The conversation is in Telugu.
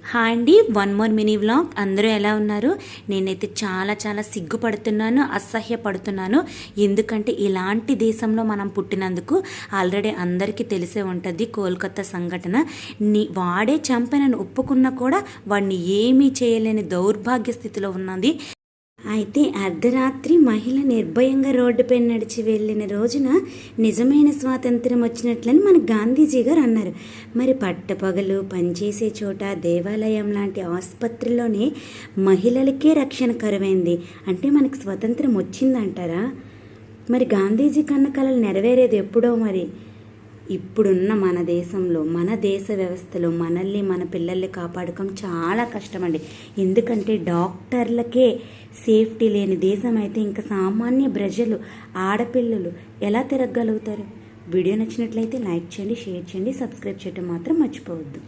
హాయ్ అండి, వన్ మోర్ మినీ వ్లాగ్. అందరూ ఎలా ఉన్నారు? నేనైతే చాలా సిగ్గుపడుతున్నాను, అసహ్యపడుతున్నాను. ఎందుకంటే ఇలాంటి దేశంలో మనం పుట్టినందుకు ఆల్రెడీ అందరికీ తెలిసే ఉంటుంది కోల్కతా సంఘటన. వాడే చంపనని ఒప్పుకున్నా కూడా వాడిని ఏమీ చేయలేని దౌర్భాగ్య స్థితిలో ఉన్నది. అయితే అర్ధరాత్రి మహిళ నిర్భయంగా రోడ్డుపై నడిచి వెళ్ళిన రోజున నిజమైన స్వాతంత్రం వచ్చినట్లని మన గాంధీజీ గారు అన్నారు. మరి పట్టపగలు పనిచేసే చోట దేవాలయం లాంటి ఆసుపత్రిలోనే మహిళలకే రక్షణ కరువైంది అంటే మనకి స్వతంత్రం వచ్చిందంటారా? మరి గాంధీజీ కన్న కలలు నెరవేరేది ఎప్పుడో? మరి ఇప్పుడున్న మన దేశంలో, మన దేశ వ్యవస్థలో మనల్ని మన పిల్లల్ని కాపాడుకోవడం చాలా కష్టమండి. ఎందుకంటే డాక్టర్లకే సేఫ్టీ లేని దేశం అయితే ఇంకా సామాన్య ప్రజలు, ఆడపిల్లలు ఎలా తిరగగలుగుతారు? వీడియో నచ్చినట్లయితే లైక్ చేయండి, షేర్ చేయండి, సబ్స్క్రైబ్ చేయడం మాత్రం మర్చిపోవద్దు.